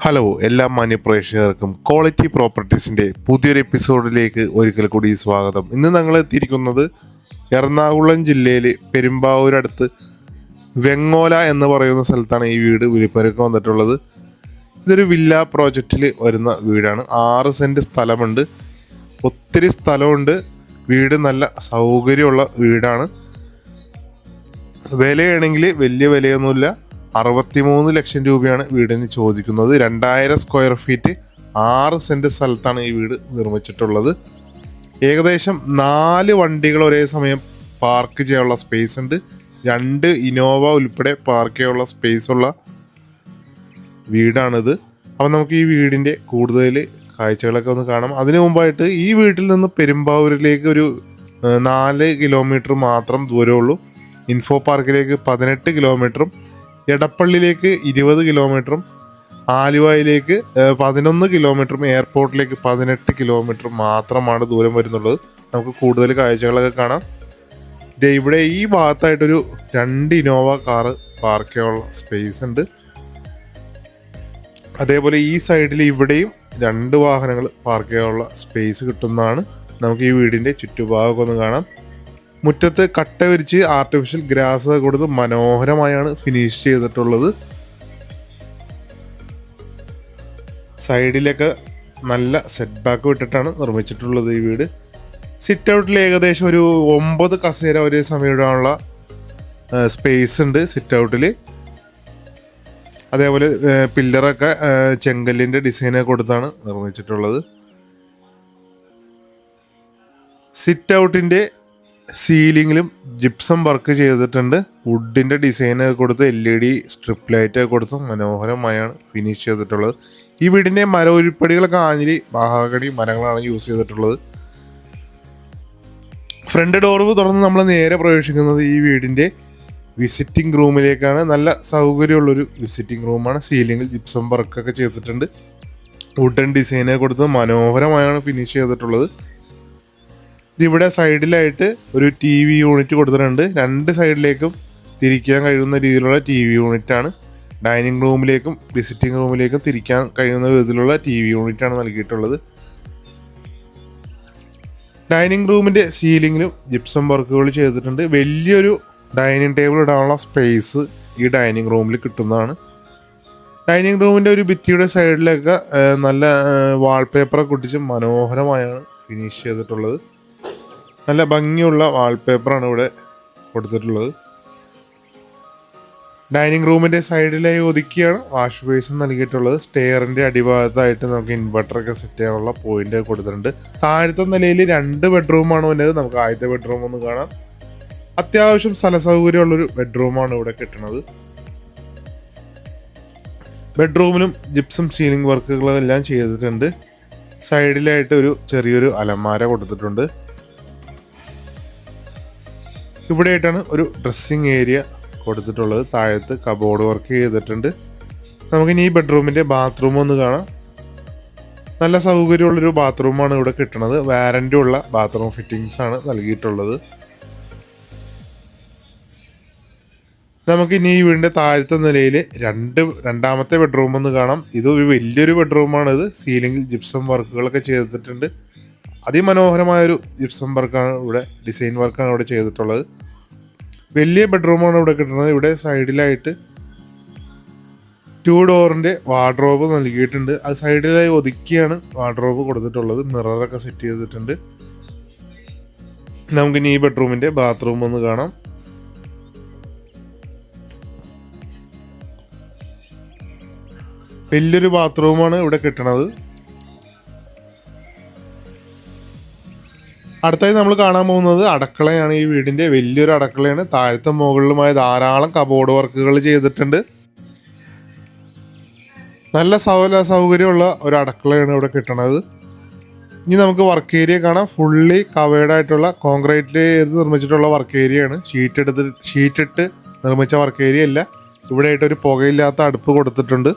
Hello എല്ലാ മാന്യപ്രേക്ഷകർക്കും quality പ്രോപ്പർട്ടീസിൻ്റെ പുതിയൊരു എപ്പിസോഡിലേക്ക് ഒരിക്കൽ കൂടി സ്വാഗതം. ഇന്ന് ഞങ്ങൾ എത്തിയിരിക്കുന്നത് എറണാകുളം ജില്ലയിൽ പെരുമ്പാവൂരടുത്ത് വെങ്ങോല എന്ന് പറയുന്ന സ്ഥലത്താണ് ഈ വീട് വിൽപ്പനയ്ക്ക് വന്നിട്ടുള്ളത്. ഇതൊരു വില്ല പ്രോജക്റ്റിൽ വരുന്ന വീടാണ്. 6 സെൻറ്റ് സ്ഥലമുണ്ട്, ഒത്തിരി സ്ഥലമുണ്ട്. വീട് നല്ല സൗകര്യമുള്ള വീടാണ്. വിലയാണെങ്കിൽ വലിയ വിലയൊന്നുമില്ല. 63 ലക്ഷം രൂപയാണ് വീടിന് ചോദിക്കുന്നത്. 2000 സ്ക്വയർ ഫീറ്റ് 6 സെൻറ്റ് സ്ഥലത്താണ് ഈ വീട് നിർമ്മിച്ചിട്ടുള്ളത്. ഏകദേശം 4 വണ്ടികൾ ഒരേ സമയം പാർക്ക് ചെയ്യാനുള്ള സ്പേസ് ഉണ്ട്. 2 ഇനോവ ഉൾപ്പെടെ പാർക്ക് ചെയ്യാനുള്ള സ്പേസ് ഉള്ള വീടാണിത്. അപ്പം നമുക്ക് ഈ വീടിൻ്റെ കൂടുതൽ കാഴ്ചകളൊക്കെ ഒന്ന് കാണാം. അതിനു മുമ്പായിട്ട് ഈ വീട്ടിൽ നിന്ന് പെരുമ്പാവൂരിലേക്ക് ഒരു 4 കിലോമീറ്റർ മാത്രം ദൂരമുള്ളൂ. ഇൻഫോ പാർക്കിലേക്ക് 18 കിലോമീറ്ററും എടപ്പള്ളിയിലേക്ക് 20 കിലോമീറ്ററും ആലുവയിലേക്ക് 11 കിലോമീറ്ററും എയർപോർട്ടിലേക്ക് 18 കിലോമീറ്റർ മാത്രമാണ് ദൂരം വരുന്നുള്ളത്. നമുക്ക് കൂടുതൽ കാഴ്ചകളൊക്കെ കാണാം. ഇവിടെ ഈ ഭാഗത്തായിട്ടൊരു 2 ഇനോവ കാറ് പാർക്ക് ചെയ്യാനുള്ള സ്പേസ് ഉണ്ട്. അതേപോലെ ഈ സൈഡിൽ ഇവിടെയും 2 വാഹനങ്ങൾ പാർക്ക് ചെയ്യാനുള്ള സ്പേസ് കിട്ടുന്നതാണ്. നമുക്ക് ഈ വീടിൻ്റെ ചുറ്റുഭാഗമൊക്കെ ഒന്ന് കാണാം. മുറ്റത്ത് കട്ട വിരിച്ച് ആർട്ടിഫിഷ്യൽ ഗ്രാസ് കൊടുത്ത് മനോഹരമായാണ് ഫിനിഷ് ചെയ്തിട്ടുള്ളത്. സൈഡിലൊക്കെ നല്ല സെറ്റ് ബാക്ക് വിട്ടിട്ടാണ് നിർമ്മിച്ചിട്ടുള്ളത് ഈ വീട്. സിറ്റ് ഔട്ടിൽ ഏകദേശം ഒരു 9 കസേര ഒരേ സമയം ഇടാനുള്ള സ്പേസ് ഉണ്ട് സിറ്റ് ഔട്ടിൽ. അതേപോലെ പില്ലറൊക്കെ ചെങ്കല്ലിൻ്റെ ഡിസൈനൊക്കെ കൊടുത്താണ് നിർമ്മിച്ചിട്ടുള്ളത്. സിറ്റ് ഔട്ടിൻ്റെ സീലിങ്ങിലും ജിപ്സം വർക്ക് ചെയ്തിട്ടുണ്ട്. വുഡിൻ്റെ ഡിസൈന് കൊടുത്ത് LED സ്ട്രിപ്പ് ലൈറ്റ് കൊടുത്ത് മനോഹരമായാണ് ഫിനിഷ് ചെയ്തിട്ടുള്ളത്. ഈ വീടിൻ്റെ മരവുരുപ്പടികളൊക്കെ ആഞ്ഞിലി മഹാഗണി മരങ്ങളാണ് യൂസ് ചെയ്തിട്ടുള്ളത്. ഫ്രണ്ട് ഡോർ തുറന്ന് നമ്മൾ നേരെ പ്രവേശിക്കുന്നത് ഈ വീടിൻ്റെ വിസിറ്റിംഗ് റൂമിലേക്കാണ്. നല്ല സൗകര്യമുള്ളൊരു വിസിറ്റിംഗ് റൂമാണ്. സീലിങ്ങിൽ ജിപ്സം വർക്കൊക്കെ ചെയ്തിട്ടുണ്ട്. വുഡൻ ഡിസൈന് കൊടുത്ത് മനോഹരമായാണ് ഫിനിഷ് ചെയ്തിട്ടുള്ളത്. ഇതിവിടെ സൈഡിലായിട്ട് ഒരു TV യൂണിറ്റ് കൊടുത്തിട്ടുണ്ട്. 2 സൈഡിലേക്കും തിരിക്കാൻ കഴിയുന്ന രീതിയിലുള്ള TV യൂണിറ്റാണ്. ഡൈനിങ് റൂമിലേക്കും വിസിറ്റിംഗ് റൂമിലേക്കും തിരിക്കാൻ കഴിയുന്ന വിധത്തിലുള്ള TV യൂണിറ്റാണ് നൽകിയിട്ടുള്ളത്. ഡൈനിങ് റൂമിൻ്റെ സീലിങ്ങിലും ജിപ്സം വർക്കുകൾ ചെയ്തിട്ടുണ്ട്. വലിയൊരു ഡൈനിങ് ടേബിൾ ഇടാനുള്ള സ്പേസ് ഈ ഡൈനിങ് റൂമിൽ കിട്ടുന്നതാണ്. ഡൈനിങ് റൂമിൻ്റെ ഒരു ഭിത്തിയുടെ സൈഡിലൊക്കെ നല്ല വാൾപേപ്പറൊക്കെ ഒട്ടിച്ച് മനോഹരമായാണ് ഫിനിഷ് ചെയ്തിട്ടുള്ളത്. നല്ല ഭംഗിയുള്ള വാൾപേപ്പറാണ് ഇവിടെ കൊടുത്തിട്ടുള്ളത്. ഡൈനിങ് റൂമിൻ്റെ സൈഡിലായി ഒതുക്കിയാണ് വാഷ് ബേസിൻ നൽകിയിട്ടുള്ളത്. സ്റ്റെയറിൻ്റെ അടിഭാഗത്തായിട്ട് നമുക്ക് ഇൻവെർട്ടറൊക്കെ സെറ്റ് ചെയ്യാനുള്ള പോയിന്റ് കൊടുത്തിട്ടുണ്ട്. താഴത്തെ നിലയിൽ 2 ബെഡ്റൂമാണ് വന്നത്. നമുക്ക് ആദ്യത്തെ ബെഡ്റൂം ഒന്ന് കാണാം. അത്യാവശ്യം സ്ഥല സൗകര്യമുള്ളൊരു ബെഡ്റൂമാണ് ഇവിടെ കിട്ടുന്നത്. ബെഡ്റൂമിലും ജിപ്സം സീലിംഗ് വർക്കുകളെല്ലാം ചെയ്തിട്ടുണ്ട്. സൈഡിലായിട്ട് ഒരു ചെറിയൊരു അലമാര കൊടുത്തിട്ടുണ്ട്. ഇവിടെയായിട്ടാണ് ഒരു ഡ്രസ്സിങ് ഏരിയ കൊടുത്തിട്ടുള്ളത്. താഴത്ത് കബോർഡ് വർക്ക് ചെയ്തിട്ടുണ്ട്. നമുക്കിനി ഈ ബെഡ്റൂമിൻ്റെ ബാത്റൂം ഒന്ന് കാണാം. നല്ല സൗകര്യമുള്ളൊരു ബാത്റൂമാണ് ഇവിടെ കിട്ടുന്നത്. വാറൻ്റി ഉള്ള ബാത്റൂം ഫിറ്റിങ്സ് ആണ് നൽകിയിട്ടുള്ളത്. നമുക്കിനി ഈ വീടിൻ്റെ താഴത്തെ നിലയിൽ രണ്ടാമത്തെ ബെഡ്റൂം ഒന്ന് കാണാം. ഇത് ഒരു വലിയൊരു ബെഡ്റൂമാണിത്. സീലിംഗിൽ ജിപ്സം വർക്കുകളൊക്കെ ചെയ്തിട്ടുണ്ട്. അതിമനോഹരമായൊരു ജിപ്സം വർക്കാണ് ഇവിടെ, ഡിസൈൻ വർക്കാണ് ഇവിടെ ചെയ്തിട്ടുള്ളത്. വലിയ ബെഡ്റൂമാണ് ഇവിടെ കിട്ടുന്നത്. ഇവിടെ സൈഡിലായിട്ട് 2 ഡോറിൻ്റെ വാർഡ്രോബ് നൽകിയിട്ടുണ്ട്. അത് സൈഡിലായി ഒതുക്കിയാണ് വാർഡ്രോബ് കൊടുത്തിട്ടുള്ളത്. മിററൊക്കെ സെറ്റ് ചെയ്തിട്ടുണ്ട്. നമുക്കിനി ഈ ബെഡ്റൂമിൻ്റെ ബാത്റൂം ഒന്ന് കാണാം. വലിയൊരു ബാത്റൂമാണ് ഇവിടെ കിട്ടുന്നത്. അടുത്തായി നമ്മൾ കാണാൻ പോകുന്നത് അടുക്കളയാണ്. ഈ വീടിൻ്റെ വലിയൊരു അടുക്കളയാണ്. താഴത്തെ മുകളിലുമായി ധാരാളം കബോർഡ് വർക്കുകൾ ചെയ്തിട്ടുണ്ട്. നല്ല സൗകര്യമുള്ള ഒരു അടുക്കളയാണ് ഇവിടെ കിട്ടുന്നത്. ഇനി നമുക്ക് വർക്ക് ഏരിയ കാണാം. ഫുള്ളി കവേർഡ് ആയിട്ടുള്ള കോൺക്രീറ്റിൽ നിർമ്മിച്ചിട്ടുള്ള വർക്ക് ഏരിയയാണ്. ഷീറ്റിട്ട് നിർമ്മിച്ച വർക്ക് ഏരിയ അല്ല. ഇവിടെ ആയിട്ടൊരു പുകയില്ലാത്ത അടുപ്പ് കൊടുത്തിട്ടുണ്ട്.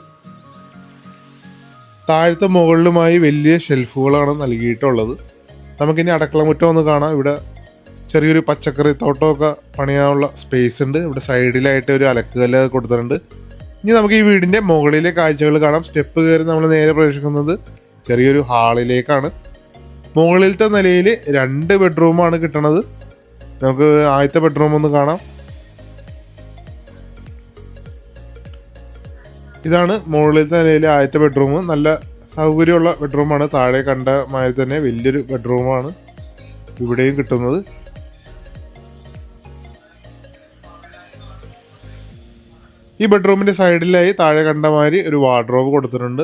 താഴത്തെ മുകളിലുമായി വലിയ ഷെൽഫുകളാണ് നൽകിയിട്ടുള്ളത്. നമുക്കിനി അടുക്കള മുറ്റം ഒന്ന് കാണാം. ഇവിടെ ചെറിയൊരു പച്ചക്കറി തോട്ടമൊക്കെ പണിയാനുള്ള സ്പേസ് ഉണ്ട്. ഇവിടെ സൈഡിലായിട്ട് ഒരു അലക്കുകല്ല് കൊടുത്തിട്ടുണ്ട്. ഇനി നമുക്ക് ഈ വീടിൻ്റെ മുകളിലെ കാഴ്ചകൾ കാണാം. സ്റ്റെപ്പ് കയറി നമ്മൾ നേരെ പ്രവേശിക്കുന്നത് ചെറിയൊരു ഹാളിലേക്കാണ്. മുകളിലത്തെ നിലയിൽ 2 ബെഡ്റൂമാണ് കിട്ടണത്. നമുക്ക് ആദ്യത്തെ ബെഡ്റൂം ഒന്ന് കാണാം. ഇതാണ് മുകളിലത്തെ നിലയിൽ ആദ്യത്തെ ബെഡ്റൂം. നല്ല സൗകര്യമുള്ള ബെഡ്റൂമാണ്. താഴെ കണ്ട മാതിരി തന്നെ വലിയൊരു ബെഡ്റൂമാണ് ഇവിടെയും കിട്ടുന്നത്. ഈ ബെഡ്റൂമിൻ്റെ സൈഡിലായി താഴെ കണ്ട മാതിരി ഒരു വാർഡ്രോബ് കൊടുത്തിട്ടുണ്ട്.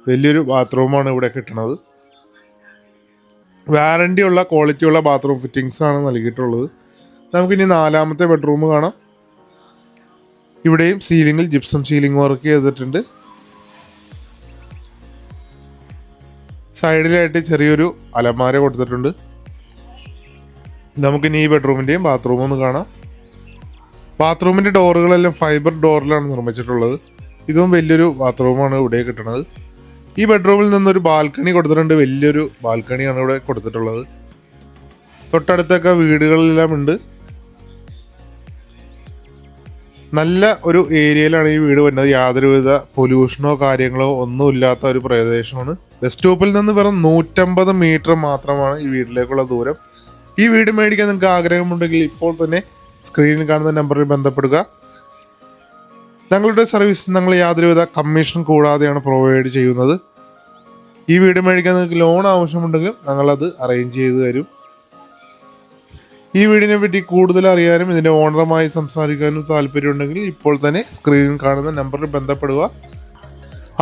വലിയൊരു ബാത്റൂമാണ് ഇവിടെ കിട്ടുന്നത്. വാറണ്ടിയുള്ള ക്വാളിറ്റിയുള്ള ബാത്റൂം ഫിറ്റിങ്സ് ആണ് നൽകിയിട്ടുള്ളത്. നമുക്കിനി 4ാമത്തെ ബെഡ്റൂം കാണാം. ഇവിടെയും സീലിങ്ങിൽ ജിപ്സം സീലിംഗ് വർക്ക് ചെയ്തിട്ടുണ്ട്. സൈഡിലായിട്ട് ചെറിയൊരു അലമാര കൊടുത്തിട്ടുണ്ട്. നമുക്കിനി ഈ ബെഡ്റൂമിൻ്റെയും ബാത്റൂമും ഒന്ന് കാണാം. ബാത്റൂമിൻ്റെ ഡോറുകളെല്ലാം ഫൈബർ ഡോറിലാണ് നിർമ്മിച്ചിട്ടുള്ളത്. ഇതും വലിയൊരു ബാത്റൂമാണ് ഇവിടെ കിട്ടുന്നത്. ഈ ബെഡ്റൂമിൽ നിന്നൊരു ബാൽക്കണി കൊടുത്തിട്ടുണ്ട്. വലിയൊരു ബാൽക്കണിയാണ് ഇവിടെ കൊടുത്തിട്ടുള്ളത്. തൊട്ടടുത്തൊക്കെ വീടുകളെല്ലാം ഉണ്ട്. നല്ല ഒരു ഏരിയയിലാണ് ഈ വീട് വരുന്നത്. യാതൊരുവിധ പൊല്യൂഷനോ കാര്യങ്ങളോ ഒന്നുമില്ലാത്ത ഒരു പ്രദേശമാണ്. ബസ് സ്റ്റോപ്പിൽ നിന്ന് വെറും 150 മീറ്റർ മാത്രമാണ് ഈ വീട്ടിലേക്കുള്ള ദൂരം. ഈ വീട് മേടിക്കാൻ നിങ്ങൾക്ക് ആഗ്രഹമുണ്ടെങ്കിൽ ഇപ്പോൾ തന്നെ സ്ക്രീനിൽ കാണുന്ന നമ്പറിൽ ബന്ധപ്പെടുക. ഞങ്ങളുടെ സർവീസ് ഞങ്ങൾ യാതൊരുവിധ കമ്മീഷൻ കൂടാതെയാണ് പ്രൊവൈഡ് ചെയ്യുന്നത്. ഈ വീട് മേടിക്കാൻ നിങ്ങൾക്ക് ലോൺ ആവശ്യമുണ്ടെങ്കിൽ ഞങ്ങളത് അറേഞ്ച് ചെയ്ത് തരും. ഈ വീടിനെ പറ്റി കൂടുതൽ അറിയാനും ഇതിൻ്റെ ഓണറുമായി സംസാരിക്കാനും താല്പര്യമുണ്ടെങ്കിൽ ഇപ്പോൾ തന്നെ സ്ക്രീനിൽ കാണുന്ന നമ്പറിൽ ബന്ധപ്പെടുക.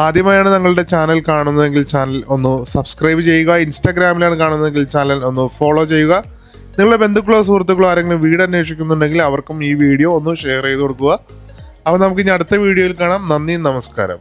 ആദ്യമായാണ് ഞങ്ങളുടെ ചാനൽ കാണുന്നതെങ്കിൽ ചാനൽ ഒന്ന് സബ്സ്ക്രൈബ് ചെയ്യുക. ഇൻസ്റ്റാഗ്രാമിലാണ് കാണുന്നതെങ്കിൽ ചാനൽ ഒന്ന് ഫോളോ ചെയ്യുക. നിങ്ങളുടെ ബന്ധുക്കളോ സുഹൃത്തുക്കളോ ആരെങ്കിലും വീട് അന്വേഷിക്കുന്നുണ്ടെങ്കിൽ അവർക്കും ഈ വീഡിയോ ഒന്ന് ഷെയർ ചെയ്ത് കൊടുക്കുക. അപ്പോൾ നമുക്ക് ഇനി അടുത്ത വീഡിയോയിൽ കാണാം. നന്ദി, നമസ്കാരം.